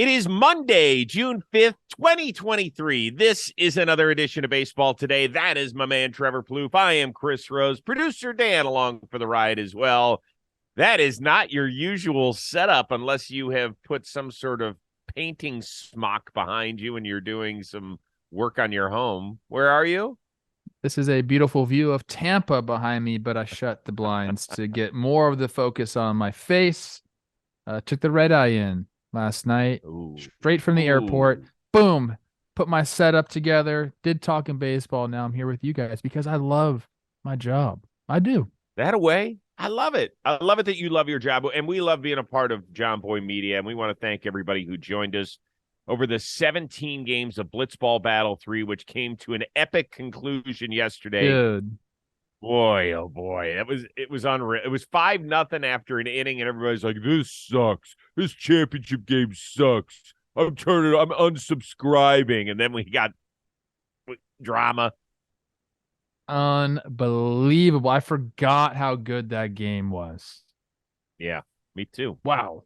It is Monday, June 5th, 2023. This is another edition of Baseball Today. That is my man, Trevor Plouffe. I am Chris Rose, producer Dan along for the ride as well. That is not your usual setup unless you have put some sort of painting smock behind you and you're doing some work on your home. Where are you? This is a beautiful view of Tampa behind me, but I shut the blinds to get more of the focus on my face. Took the red eye in last night, Ooh. straight from the airport. Boom. Put my setup together. Did talking baseball. Now I'm here with you guys because I love my job. I do. That away. I love it. I love it that you love your job. And we love being a part of John Boy Media. And we want to thank everybody who joined us over the 17 games of Blitzball Battle 3, which came to an epic conclusion yesterday. Dude. Boy, oh boy. It was unreal. It was 5-0 after an inning, and everybody's like, this sucks. This championship game sucks. I'm unsubscribing. And then we got drama. Unbelievable. I forgot how good that game was. Yeah, me too. Wow.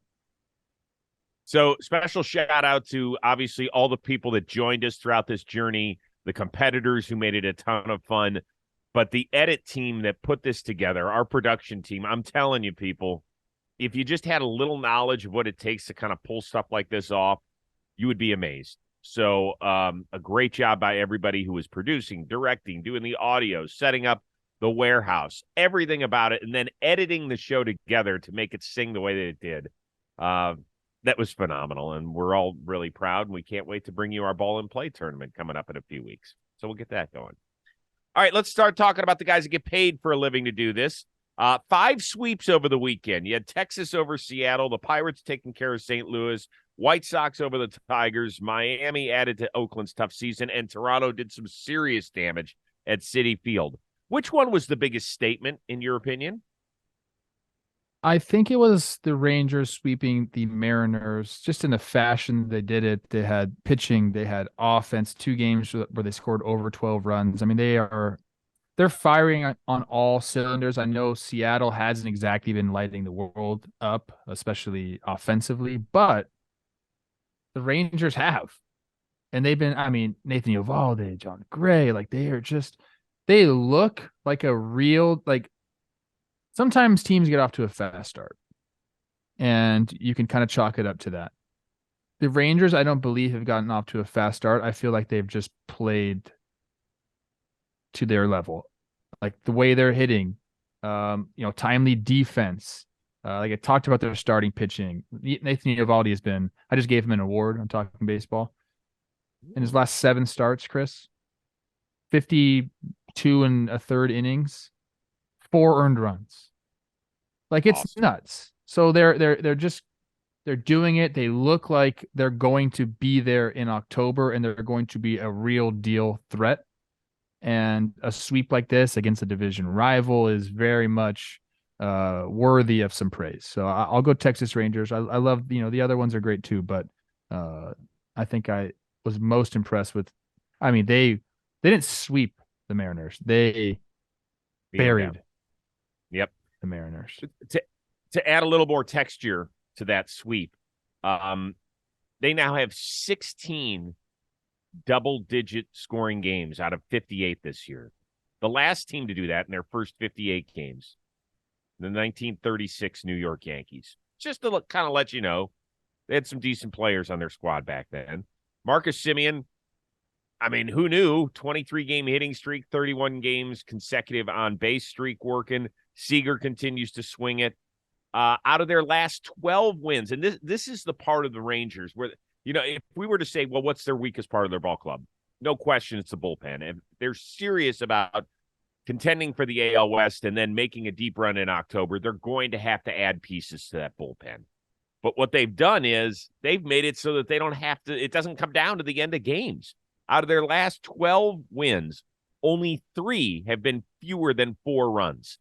So special shout out to obviously all the people that joined us throughout this journey, the competitors who made it a ton of fun, but the edit team that put this together, our production team. I'm telling you, people, if you just had a little knowledge of what it takes to kind of pull stuff like this off, you would be amazed. So a great job by everybody who was producing, directing, doing the audio, setting up the warehouse, everything about it, and then editing the show together to make it sing the way that it did. That was phenomenal, and we're all really proud, and we can't wait to bring you our ball and play tournament coming up in a few weeks. So we'll get that going. All right, let's start talking about the guys that get paid for a living to do this. 5 sweeps over the weekend. You had Texas over Seattle, the Pirates taking care of St. Louis, White Sox over the Tigers, Miami added to Oakland's tough season, and Toronto did some serious damage at Citi Field. Which one was the biggest statement, in your opinion? I think it was the Rangers sweeping the Mariners just in the fashion they did it. They had pitching, they had offense, 2 games where they scored over 12 runs. I mean, they're firing on all cylinders. I know Seattle hasn't exactly been lighting the world up, especially offensively, but the Rangers have. And they've been, I mean, Nathan Eovaldi, John Gray, like they look like a real, like, sometimes teams get off to a fast start, and you can kind of chalk it up to that. The Rangers, I don't believe, have gotten off to a fast start. I feel like they've just played to their level, like the way they're hitting, timely defense. Like I talked about their starting pitching. Nathan Eovaldi has been. I just gave him an award on Talking Baseball. In his last 7 starts, Chris, 52 and a third innings, 4 earned runs. Like, it's awesome. Nuts. So they're doing it. They look like they're going to be there in October, and they're going to be a real deal threat. And a sweep like this against a division rival is very much worthy of some praise. So I'll go Texas Rangers. I love, the other ones are great too, but I think I was most impressed with. I mean, they didn't sweep the Mariners. They buried. Yep. The Mariners. To add a little more texture to that sweep, they now have 16 double-digit scoring games out of 58 this year. The last team to do that in their first 58 games, the 1936 New York Yankees. Just to kind of let you know, they had some decent players on their squad back then. Marcus Semien, I mean, who knew? 23-game hitting streak, 31 games consecutive on base streak working. Seager continues to swing it. Out of their last 12 wins, and this is the part of the Rangers where, if we were to say, well, what's their weakest part of their ball club? No question, it's the bullpen. And they're serious about contending for the AL West and then making a deep run in October. They're going to have to add pieces to that bullpen. But what they've done is they've made it so that they don't have to, it doesn't come down to the end of games. Out of their last 12 wins, only 3 have been fewer than 4 runs.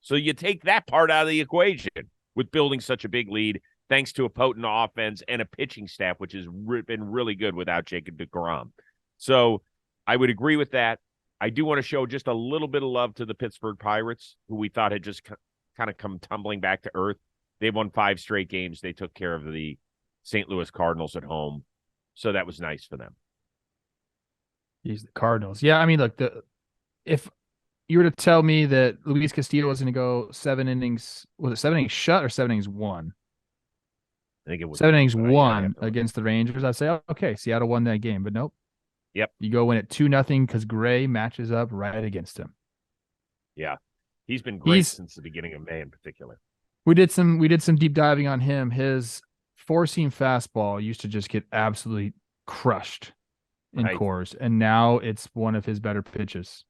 So you take that part out of the equation with building such a big lead, thanks to a potent offense and a pitching staff, which has been really good without Jacob deGrom. So I would agree with that. I do want to show just a little bit of love to the Pittsburgh Pirates, who we thought had just kind of come tumbling back to earth. They've won 5 straight games. They took care of the St. Louis Cardinals at home. So that was nice for them. He's the Cardinals. Yeah, I mean, look, if you were to tell me that Luis Castillo was going to go 7 innings, was it 7 innings shut or 7 innings won? I think it was 7 innings one, but I'd have won to look. against the Rangers, I'd say, oh, okay, Seattle won that game. But nope. Yep. You go win it 2-0 because Gray matches up right against him. Yeah. He's been great He's since the beginning of May in particular. we did some deep diving on him. His four-seam fastball used to just get absolutely crushed in Right. Coors, and now it's one of his better pitches.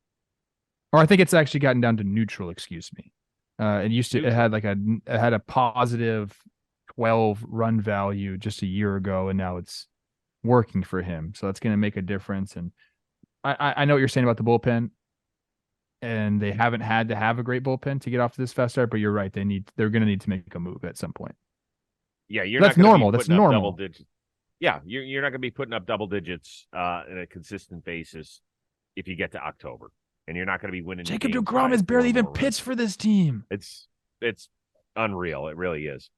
Or I think it's actually gotten down to neutral. Excuse me. It had like it had a positive 12 run value just a year ago, and now it's working for him. So that's going to make a difference. And I know what you're saying about the bullpen, and they haven't had to have a great bullpen to get off to this fast start. But you're right; they're going to need to make a move at some point. Yeah, you're That's not going to normal. be That's putting up double normal. digits. Yeah, you're not going to be putting up double digits in a consistent basis if you get to October, and you're not going to be winning. Jacob games deGrom by has barely 4 even more pitched runs. for this team. It's unreal. It really is.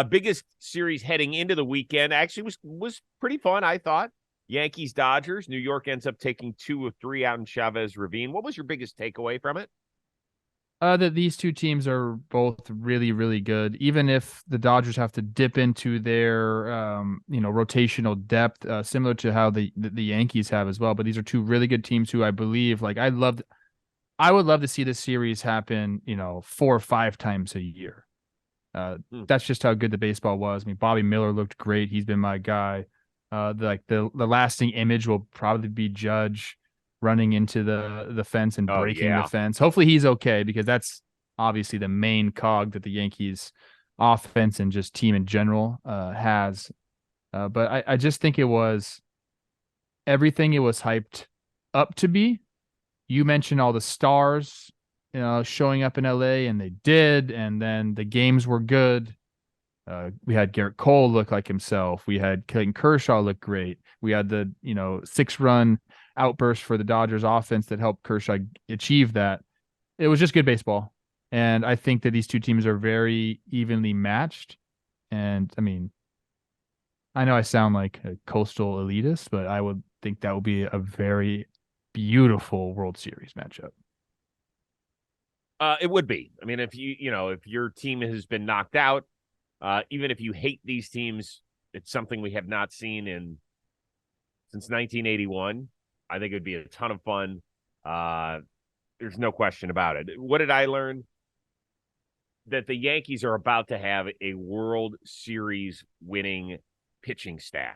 Biggest series heading into the weekend actually was pretty fun, I thought. Yankees Dodgers. New York ends up taking 2 of 3 out in Chavez Ravine. What was your biggest takeaway from it? That these two teams are both really, really good. Even if the Dodgers have to dip into their, rotational depth, similar to how the Yankees have as well. But these are two really good teams who I believe, like I would love to see this series happen, 4 or 5 times a year. That's just how good the baseball was. I mean, Bobby Miller looked great. He's been my guy. The lasting image will probably be Judge running into the fence and Oh breaking the yeah. fence. Hopefully he's okay because that's obviously the main cog that the Yankees offense and just team in general has. But I just think it was everything it was hyped up to be. You mentioned all the stars, showing up in LA, and they did, and then the games were good. We had Garrett Cole look like himself. We had Clayton Kershaw look great. We had the 6-run outburst for the Dodgers offense that helped Kershaw achieve that. It was just good baseball, and I think that these two teams are very evenly matched. And I mean, I know I sound like a coastal elitist, but I would think that would be a very beautiful World Series matchup. It would be. I mean, if your team has been knocked out, even if you hate these teams, it's something we have not seen since 1981. I think it would be a ton of fun. There's no question about it. What did I learn? That the Yankees are about to have a World Series winning pitching staff.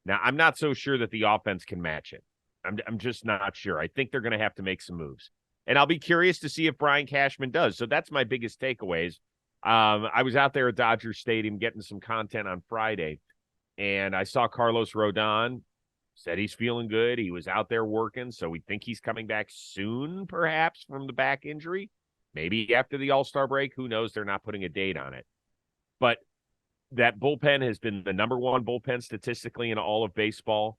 Now, I'm not so sure that the offense can match it. I'm just not sure. I think they're going to have to make some moves. And I'll be curious to see if Brian Cashman does. So that's my biggest takeaways. I was out there at Dodger Stadium getting some content on Friday, and I saw Carlos Rodon. Said he's feeling good. He was out there working, so we think he's coming back soon, perhaps, from the back injury. Maybe after the All-Star break. Who knows? They're not putting a date on it. But that bullpen has been the number one bullpen statistically in all of baseball.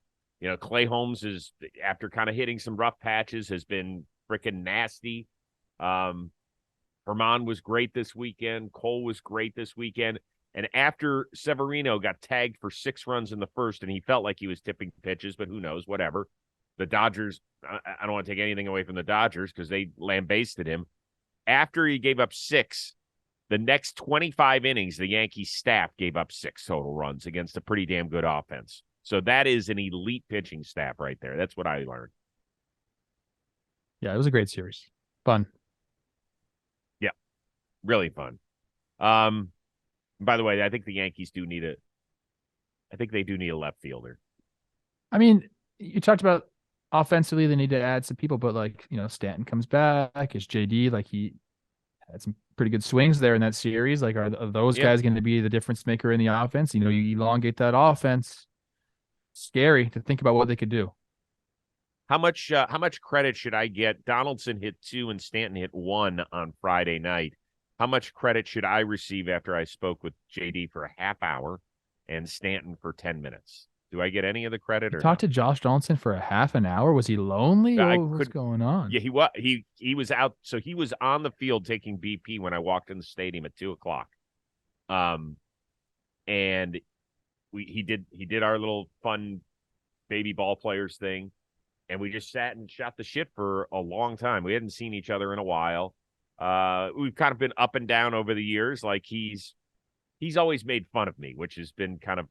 Clay Holmes is, after kind of hitting some rough patches, has been freaking nasty. Herman was great this weekend. Cole was great this weekend. And after Severino got tagged for 6 runs in the first, and he felt like he was tipping pitches, but who knows, whatever. The Dodgers, I don't want to take anything away from the Dodgers because they lambasted him. After he gave up 6, the next 25 innings, the Yankees staff gave up 6 total runs against a pretty damn good offense. So that is an elite pitching staff right there. That's what I learned. Yeah, it was a great series. Fun. Yeah, really fun. By the way, I think the Yankees do need a left fielder. I mean, you talked about offensively they need to add some people, but Stanton comes back. Is JD, like, he had some pretty good swings there in that series. Like, are those Yeah. guys going to be the difference maker in the offense? You elongate that offense. Scary to think about what they could do. How much credit should I get? Donaldson hit 2 and Stanton hit 1 on Friday night. How much credit should I receive after I spoke with JD for a half hour and Stanton for 10 minutes? Do I get any of the credit You or talked no? to Josh Donaldson for a half an hour. Was he lonely? I What's could. going on? Yeah, he was out. So he was on the field taking BP when I walked in the stadium at 2:00. And he did our little fun baby ball players thing, and we just sat and shot the shit for a long time. We hadn't seen each other in a while. We've kind of been up and down over the years. Like he's always made fun of me, which has been kind of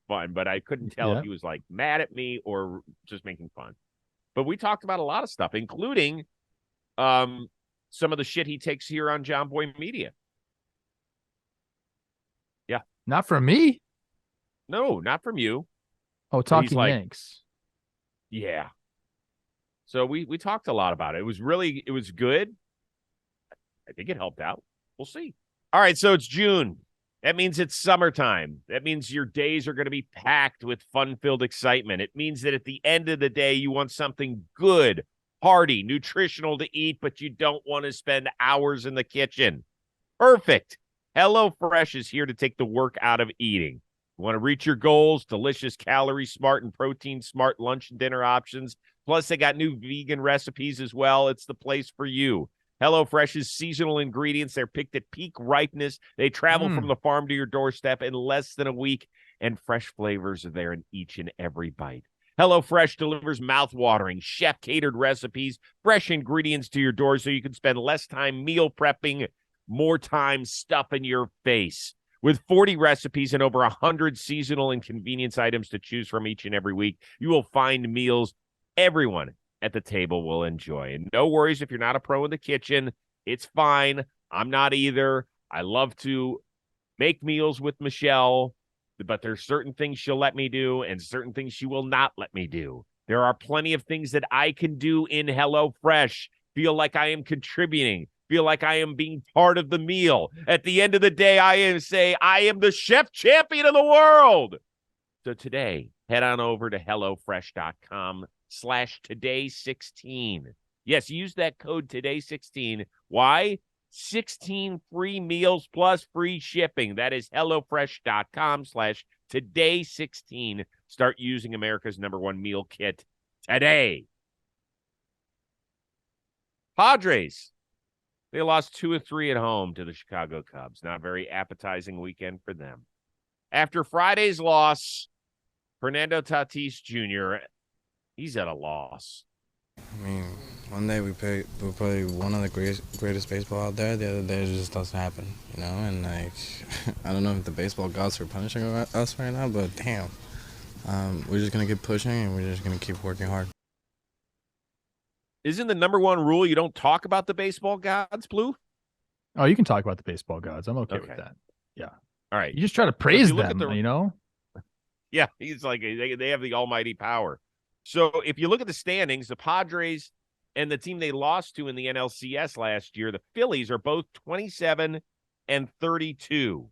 fun, but I couldn't tell if he was like mad at me or just making fun. But we talked about a lot of stuff, including some of the shit he takes here on John Boy Media. Yeah. Not from me. No, not from you. Oh, talking Yanks. Yeah. So we talked a lot about it. It was good. I think it helped out. We'll see. All right, so it's June. That means it's summertime. That means your days are going to be packed with fun-filled excitement. It means that at the end of the day, you want something good, hearty, nutritional to eat, but you don't want to spend hours in the kitchen. Perfect. HelloFresh is here to take the work out of eating. You want to reach your goals, delicious calorie smart and protein smart lunch and dinner options. Plus, they got new vegan recipes as well. It's the place for you. HelloFresh's seasonal ingredients, they're picked at peak ripeness. They travel from the farm to your doorstep in less than a week, and fresh flavors are there in each and every bite. HelloFresh delivers mouth-watering, chef-catered recipes, fresh ingredients to your door so you can spend less time meal prepping, more time stuffing your face. With 40 recipes and over 100 seasonal and convenience items to choose from each and every week, you will find meals everyone at the table will enjoy. And no worries if you're not a pro in the kitchen. It's fine. I'm not either. I love to make meals with Michelle, but there's certain things she'll let me do and certain things she will not let me do. There are plenty of things that I can do in HelloFresh. Feel like I am contributing. Feel like I am being part of the meal. At the end of the day, I am the chef champion of the world. So today, head on over to HelloFresh.com/today16. Yes, use that code today16. Why? 16 free meals plus free shipping. That is HelloFresh.com/today16. Start using America's #1 meal kit today. Padres. They lost 2 of 3 at home to the Chicago Cubs. Not a very appetizing weekend for them. After Friday's loss, Fernando Tatis Jr., he's at a loss. I mean, one day we'll play one of the greatest baseball out there. The other day it just doesn't happen, you know? And, like, I don't know if the baseball gods are punishing us right now, but damn. We're just going to keep pushing, and we're just going to keep working hard. Isn't the #1 rule you don't talk about the baseball gods, Blue? Oh, you can talk about the baseball gods. I'm okay with that. Yeah. All right. You just try to praise them, you know? Yeah, he's like, they have the almighty power. So if you look at the standings, the Padres and the team they lost to in the NLCS last year, the Phillies, are both 27 and 32.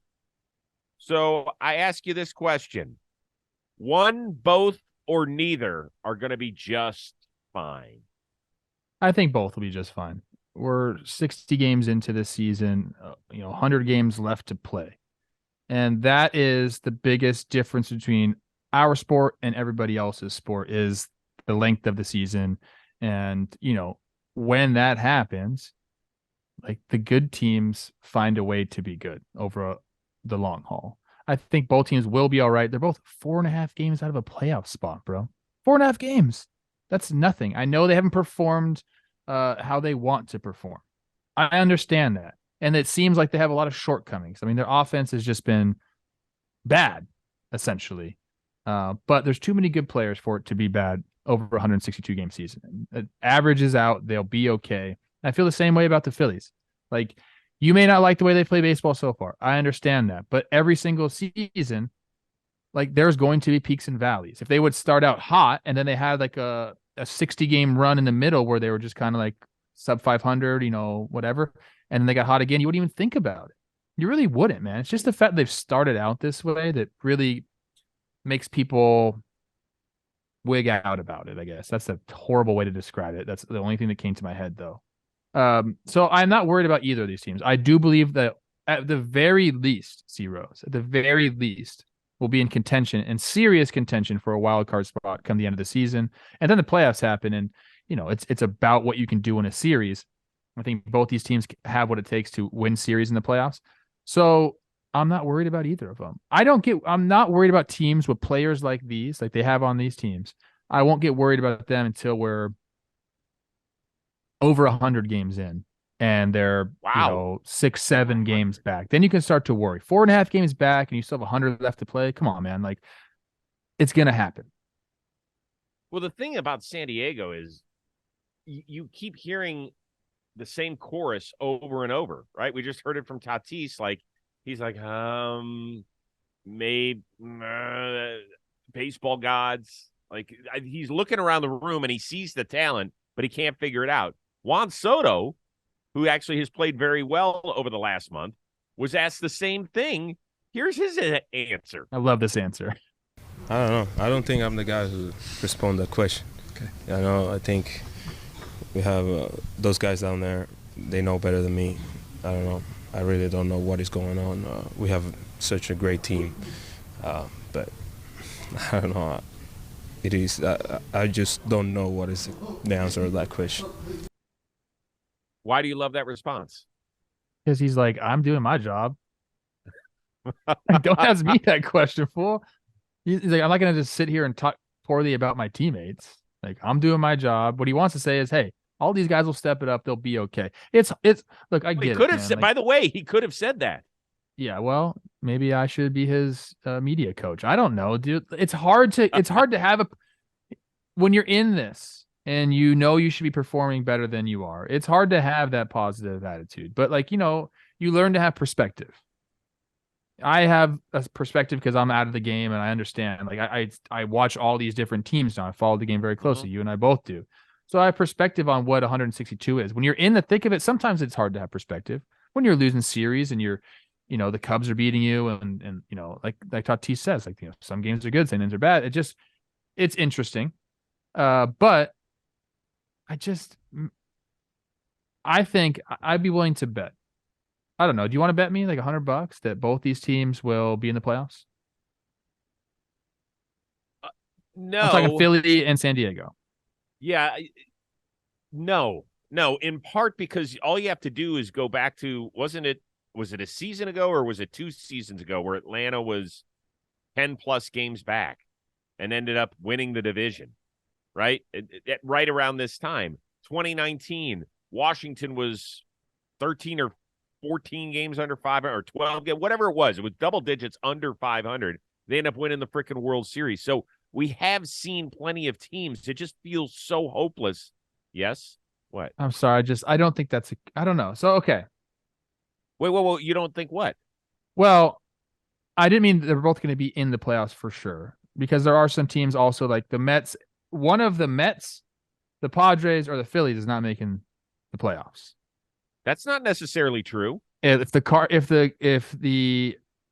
So I ask you this question. One, both, or neither are going to be just fine? I think both will be just fine. We're 60 games into this season, 100 games left to play. And that is the biggest difference between our sport and everybody else's sport, is the length of the season. And, when that happens, like, the good teams find a way to be good over the long haul. I think both teams will be all right. They're both 4.5 games out of a playoff spot, bro. 4.5 games. That's nothing. I know they haven't performed how they want to perform. I understand that. And it seems like they have a lot of shortcomings. I mean, their offense has just been bad, essentially. But there's too many good players for it to be bad over a 162-game season. Average is out. They'll be okay. I feel the same way about the Phillies. Like, you may not like the way they play baseball so far. I understand that. But every single season, like, there's going to be peaks and valleys. If they would start out hot and then they had like a 60-game run in the middle where they were just kind of like sub 500, whatever, and then they got hot again, you wouldn't even think about it. You really wouldn't, man. It's just the fact they've started out this way that really makes people wig out about it, I guess. That's a horrible way to describe it. That's the only thing that came to my head, though. So I'm not worried about either of these teams. I do believe that at the very least, C-Rose, at the very least, will be in contention, and serious contention, for a wild card spot come the end of the season. And then the playoffs happen, and it's about what you can do in a series. I think both these teams have what it takes to win series in the playoffs. So I'm not worried about either of them. I'm not worried about teams with players like these, like they have on these teams. I won't get worried about them until we're over 100 games in and they're, Wow. 6-7 games back. Then you can start to worry. 4.5 games back and you still have 100 left to play. Come on, man. Like, it's going to happen. Well, the thing about San Diego is you keep hearing the same chorus over and over, right? We just heard it from Tatis. Like, he's like, maybe baseball gods. Like, he's looking around the room and he sees the talent, but he can't figure it out. Juan Soto, who actually has played very well over the last month, was asked the same thing. Here's his answer. I love this answer. I don't know. I don't think I'm the guy who respond to that question. Okay. I think we have those guys down there. They know better than me. I don't know. I really don't know what is going on. We have such a great team, but I don't know. It is. I just don't know what is the answer to that question. Why do you love that response? Because he's like, I'm doing my job. Don't ask me that question, fool. He's like, I'm not going to just sit here and talk poorly about my teammates. Like, I'm doing my job. What he wants to say is, hey, all these guys will step it up. They'll be okay. Look, I get it. He could have said, like, by the way, he could have said that. Yeah, well, maybe I should be his media coach. I don't know, dude. It's hard to have when you're in this and you should be performing better than you are. It's hard to have that positive attitude. But like, you learn to have perspective. I have a perspective because I'm out of the game and I understand. Like I watch all these different teams now. I follow the game very closely. You and I both do. So I have perspective on what 162 is. When you're in the thick of it, sometimes it's hard to have perspective. When you're losing series and the Cubs are beating you and like Tatis says, like, some games are good, some games are bad. It's interesting. But I think I'd be willing to bet. I don't know. Do you want to bet me like $100 that both these teams will be in the playoffs? No. I'm talking Philly and San Diego. Yeah. No. In part because all you have to do is go back to, was it a season ago or was it 2 seasons ago where Atlanta was 10 plus games back and ended up winning the division, right? Right around this time, 2019, Washington was 13 or 14 games under 500 or 12, whatever it was double digits under 500. They end up winning the freaking World Series. So we have seen plenty of teams. It just feels so hopeless. Yes. What? I'm sorry. I don't think I don't know. So, okay. Wait. You don't think what? Well, I didn't mean they're both going to be in the playoffs for sure, because there are some teams also like the Mets. One of the Mets, the Padres, or the Phillies is not making the playoffs. That's not necessarily true. If the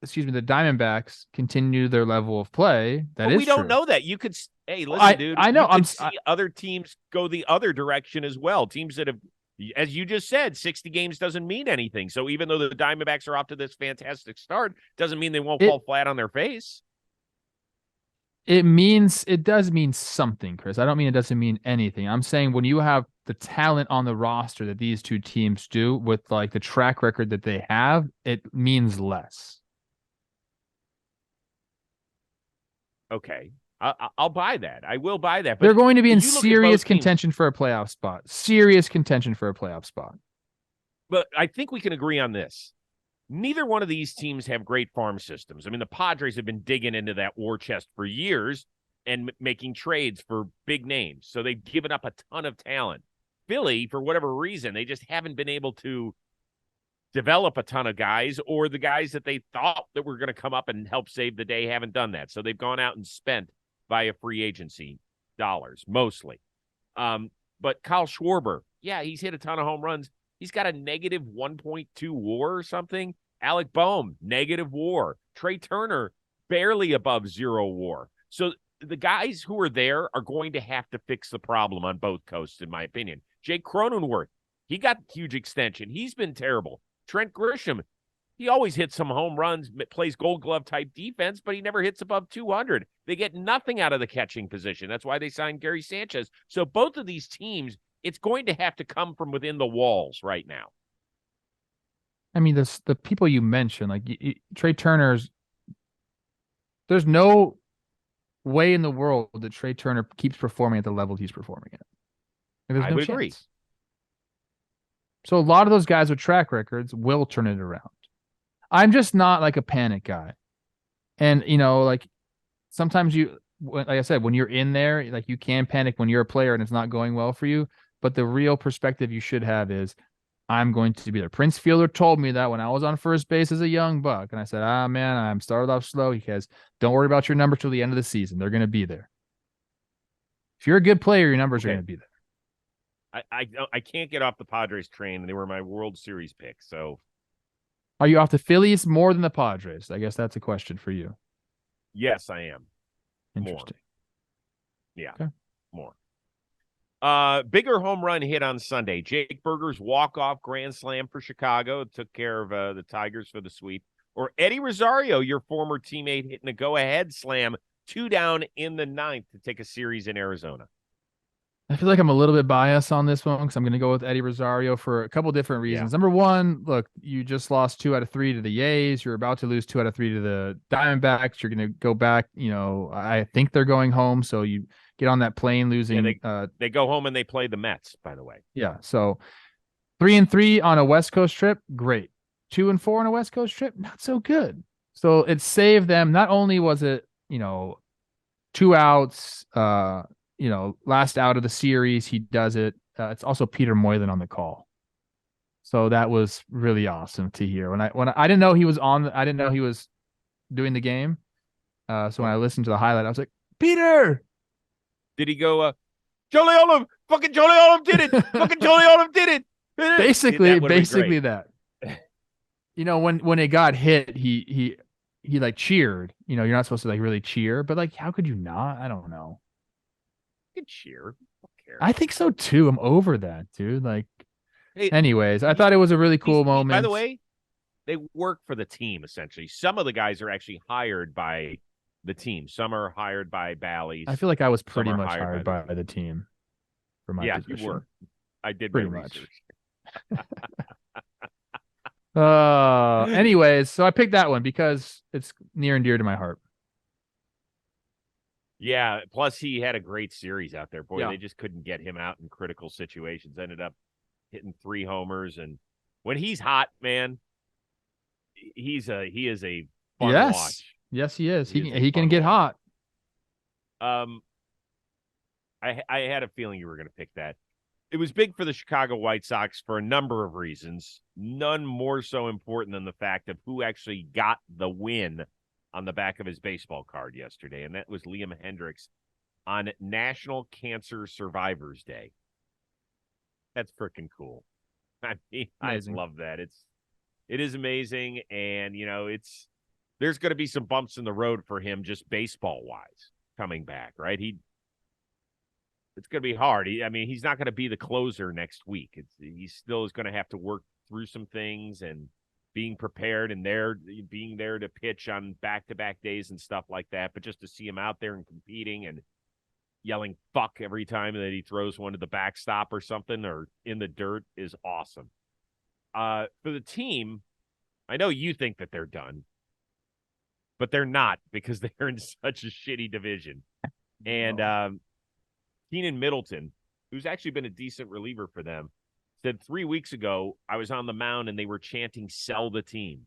Diamondbacks continue their level of play, we don't know that. You could, hey, listen, dude. I know. I'm see other teams go the other direction as well. Teams that have, as you just said, 60 games doesn't mean anything. So even though the Diamondbacks are off to this fantastic start, doesn't mean they won't fall flat on their face. It does mean something, Chris. I don't mean it doesn't mean anything. I'm saying when you have the talent on the roster that these two teams do with like the track record that they have, it means less. Okay. I'll buy that. I will buy that. But they're going to be in serious contention for a playoff spot. Serious contention for a playoff spot. But I think we can agree on this. Neither one of these teams have great farm systems. I mean, the Padres have been digging into that war chest for years and making trades for big names. So they've given up a ton of talent. Philly, for whatever reason, they just haven't been able to develop a ton of guys, or the guys that they thought that were going to come up and help save the day haven't done that. So they've gone out and spent via free agency dollars, mostly. But Kyle Schwarber, yeah, he's hit a ton of home runs. He's got a negative 1.2 WAR or something. Alec Boehm, negative WAR. Trey Turner, barely above 0 WAR. So the guys who are there are going to have to fix the problem on both coasts, in my opinion. Jake Cronenworth, he got huge extension. He's been terrible. Trent Grisham, he always hits some home runs, plays Gold Glove type defense, but he never hits above 200. They get nothing out of the catching position. That's why they signed Gary Sanchez. So both of these teams, it's going to have to come from within the walls right now. I mean, the people you mentioned, like Trey Turner's, there's no way in the world that Trey Turner keeps performing at the level he's performing at. Like, there's I no would chance. agree. So a lot of those guys with track records will turn it around. I'm just not like a panic guy. And, like sometimes like I said, when you're in there, like you can panic when you're a player and it's not going well for you. But the real perspective you should have is, I'm going to be there. Prince Fielder told me that when I was on first base as a young buck. And I said, man, I'm started off slow. He says, don't worry about your numbers till the end of the season. They're going to be there. If you're a good player, your numbers are going to be there. I can't get off the Padres train. They were my World Series pick. So are you off the Phillies more than the Padres? I guess that's a question for you. yes, I am. Interesting. More. Yeah. Okay. More. Bigger home run hit on Sunday. Jake Berger's walk-off grand slam for Chicago took care of the Tigers for the sweep. Or Eddie Rosario, your former teammate, hitting a go-ahead slam 2 down in the 9th to take a series in Arizona. I feel like I'm a little bit biased on this one because I'm going to go with Eddie Rosario for a couple different reasons. Yeah. Number one, look, you just lost 2 out of 3 to the A's. You're about to lose 2 out of 3 to the Diamondbacks. You're going to go back. I think they're going home. So you get on that plane losing. Yeah, they go home and they play the Mets, by the way. Yeah. So 3-3 on a West Coast trip. Great. 2-4 on a West Coast trip. Not so good. So it saved them. Not only was it, 2 outs, last out of the series, he does it. It's also Peter Moylan on the call. So that was really awesome to hear. When I didn't know he was I didn't know he was doing the game. So when I listened to the highlight, I was like, Peter. Did he go, Jolie Olive, fucking Jolie Olive did it. Fucking Jolie Olive did it. Basically that. When it got hit, he like cheered. You're not supposed to like really cheer, but like, how could you not? I don't know. You can cheer. I think so too. I'm over that, dude. Like, hey, anyways, I thought it was a really cool moment. By the way, they work for the team, essentially. Some of the guys are actually hired by the team. Some are hired by Bally's. I feel like I was pretty much hired by the team for my position. You were. I did pretty my much. research. Anyways, so I picked that one because it's near and dear to my heart. Yeah, plus he had a great series out there. Boy, Yeah. They just couldn't get him out in critical situations. Ended up hitting 3 homers, and when he's hot, man, he is a fun watch. Yes, he is. He can get hot. I had a feeling you were going to pick that. It was big for the Chicago White Sox for a number of reasons, none more so important than the fact of who actually got the win on the back of his baseball card yesterday, and that was Liam Hendricks on National Cancer Survivors Day. That's freaking cool. I mean, amazing. I love that. It is amazing, and there's going to be some bumps in the road for him just baseball-wise coming back, right? It's going to be hard. He's not going to be the closer next week. He still is going to have to work through some things and being prepared and being there to pitch on back-to-back days and stuff like that. But just to see him out there and competing and yelling fuck every time that he throws one to the backstop or something or in the dirt is awesome. For the team, I know you think that they're done, but they're not because they're in such a shitty division. And Keenan Middleton, who's actually been a decent reliever for them, said 3 weeks ago, I was on the mound and they were chanting, sell the team.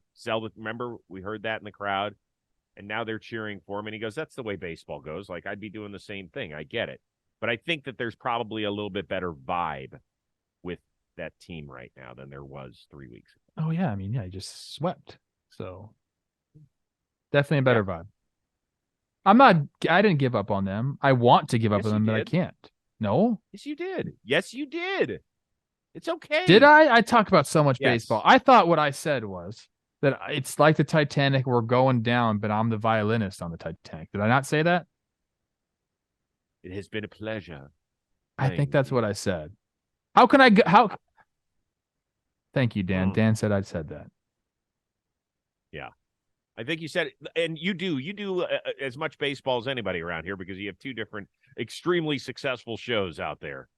Remember, we heard that in the crowd, and now they're cheering for him. And he goes, that's the way baseball goes. Like, I'd be doing the same thing. I get it. But I think that there's probably a little bit better vibe with that team right now than there was 3 weeks ago. Oh, yeah. He just swept. So definitely a better vibe. I didn't give up on them. I want to give up on them, but I can't. No? Yes, you did. Yes, you did. It's okay. Did I? I talked about so much baseball. I thought what I said was that it's like the Titanic. We're going down, but I'm the violinist on the Titanic. Did I not say that? It has been a pleasure. I think that's what I said. How can I go? Thank you, Dan. Dan said I said that. Yeah. I think you said it, and you do as much baseball as anybody around here because you have 2 different extremely successful shows out there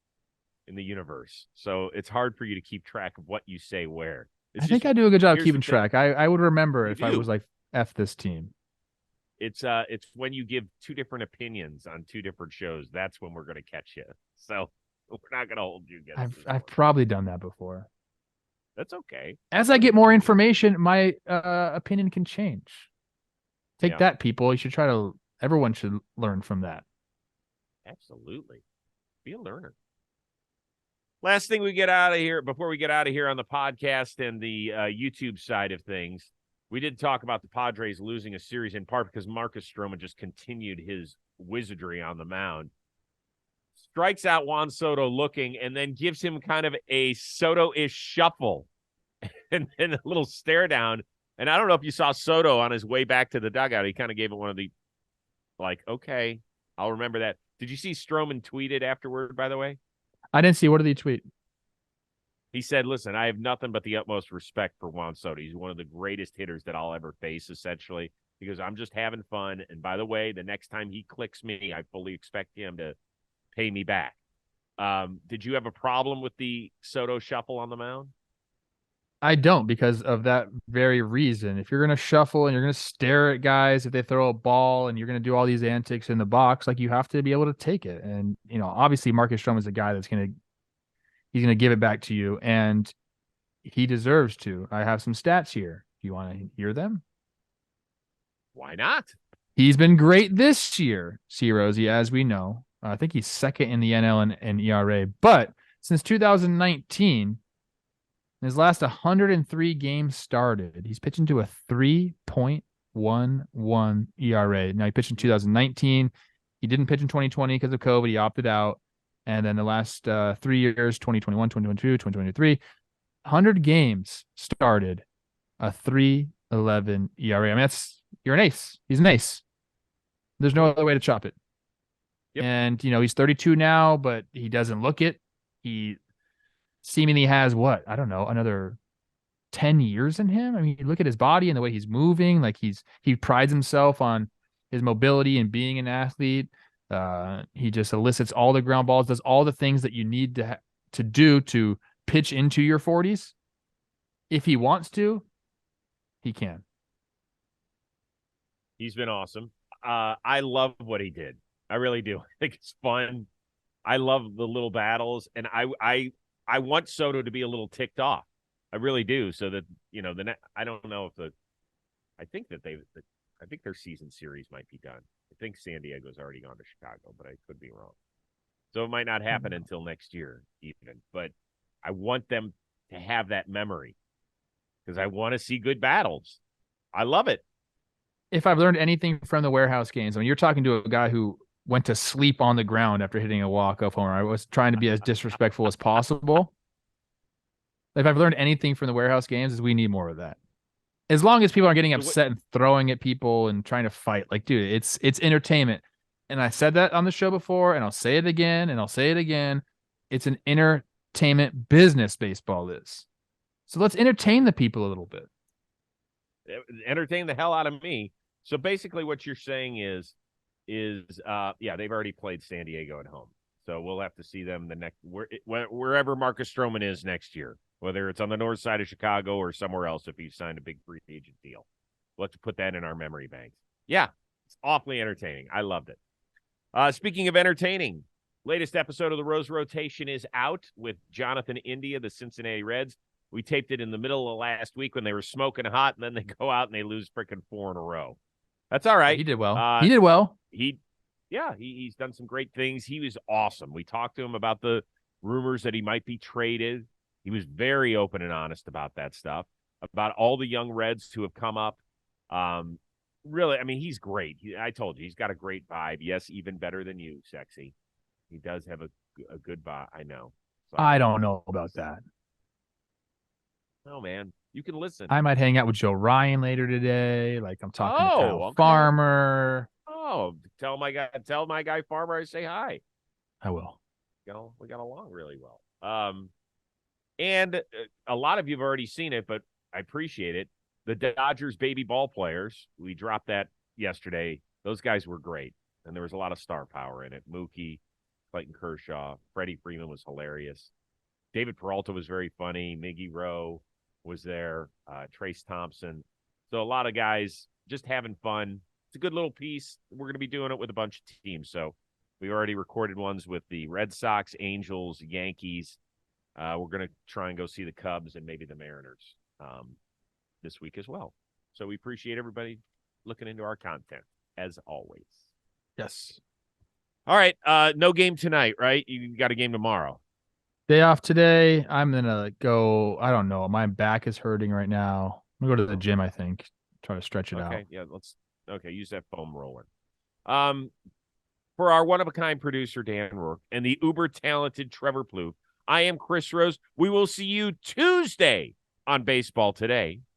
in the universe. So it's hard for you to keep track of what you say where. I think I do a good job here's keeping the thing. track. I would remember You if I do. was like, F this team. It's when you give two different opinions on two different shows. That's when we're going to catch you. So we're not going to hold you against this I've one. probably done that before. That's okay. As I get more information, my opinion can change. Take Yeah. that, people. Everyone should learn from that. Absolutely. Be a learner. Last thing we get out of here, before we get out of here on the podcast and the YouTube side of things, we did talk about the Padres losing a series in part because Marcus Stroman just continued his wizardry on the mound. Strikes out Juan Soto looking and then gives him kind of a Soto-ish shuffle and then a little stare down. And I don't know if you saw Soto on his way back to the dugout. He kind of gave it one of the, like, okay, I'll remember that. Did you see Stroman tweeted afterward, by the way? I didn't see. What did he tweet? He said, listen, I have nothing but the utmost respect for Juan Soto. He's one of the greatest hitters that I'll ever face, essentially, because I'm just having fun. And by the way, the next time he clicks me, I fully expect him to pay me back. Did you have a problem with the Soto shuffle on the mound? I don't, because of that very reason. If you're going to shuffle and you're going to stare at guys if they throw a ball and you're going to do all these antics in the box, like, you have to be able to take it. And, obviously Marcus Stroman is a guy he's going to give it back to you, and he deserves to. I have some stats here. Do you want to hear them? Why not? He's been great this year, C. Rosie, as we know. I think he's second in the NL in ERA. But since 2019, in his last 103 games started, he's pitching to a 3.11 ERA. Now, he pitched in 2019. He didn't pitch in 2020 because of COVID. He opted out. And then the last 3 years, 2021, 2022, 2023, 100 games started, a 3.11 ERA. I mean, you're an ace. He's an ace. There's no other way to chop it. Yep. And, he's 32 now, but he doesn't look it. He seemingly has I don't know, another 10 years in him. I mean, you look at his body and the way he's moving, like he prides himself on his mobility and being an athlete. He just elicits all the ground balls, does all the things that you need to do to pitch into your 40s. If he wants to, he can. He's been awesome. I love what he did. I really do. I think it's fun. I love the little battles, and I want Soto to be a little ticked off. I really do, so that I don't know if I think their season series might be done. I think San Diego's already gone to Chicago, but I could be wrong. So it might not happen until next year, even. But I want them to have that memory because I want to see good battles. I love it. If I've learned anything from the warehouse games, I mean, you're talking to a guy who went to sleep on the ground after hitting a walk-off homer. I was trying to be as disrespectful as possible. If I've learned anything from the warehouse games, is we need more of that. As long as people aren't getting upset and throwing at people and trying to fight, like, dude, it's entertainment. And I said that on the show before, and I'll say it again, and I'll say it again. It's an entertainment business, baseball is. So let's entertain the people a little bit. Entertain the hell out of me. So basically what you're saying is they've already played San Diego at home. So we'll have to see them wherever Marcus Stroman is next year, whether it's on the north side of Chicago or somewhere else if he's signed a big free agent deal. We'll have to put that in our memory banks. Yeah, it's awfully entertaining. I loved it. Speaking of entertaining, latest episode of the Rose Rotation is out with Jonathan India, the Cincinnati Reds. We taped it in the middle of last week when they were smoking hot, and then they go out and they lose freaking 4 in a row. That's all right. He did well. He did well. He's done some great things. He was awesome. We talked to him about the rumors that he might be traded. He was very open and honest about that stuff, about all the young Reds who have come up. Really, I mean, he's great. I told you, he's got a great vibe. Yes, even better than you, Sexy. He does have a good vibe. I know. I don't know about that. No, man. You can listen. I might hang out with Joe Ryan later today. Like, I'm talking to Kyle Farmer. Oh, tell my guy Farmer I say hi. I will. We got along really well. And a lot of you have already seen it, but I appreciate it. The Dodgers baby ball players, we dropped that yesterday. Those guys were great, and there was a lot of star power in it. Mookie, Clayton Kershaw, Freddie Freeman was hilarious. David Peralta was very funny. Miggy Rowe. was there, Trace Thompson. So a lot of guys just having fun. It's a good little piece. We're going to be doing it with a bunch of teams. So we already recorded ones with the Red Sox, Angels, Yankees. We're going to try and go see the Cubs and maybe the Mariners this week as well. So we appreciate everybody looking into our content, as always. Yes. All right. No game tonight, right? You got a game tomorrow. Day off today. I'm gonna go. I don't know. My back is hurting right now. I'm gonna go to the gym. I think. Try to stretch it out. Okay. Yeah. Use that foam roller. For our one of a kind producer Dan Rourke and the uber talented Trevor Plouffe, I am Chris Rose. We will see you Tuesday on Baseball Today.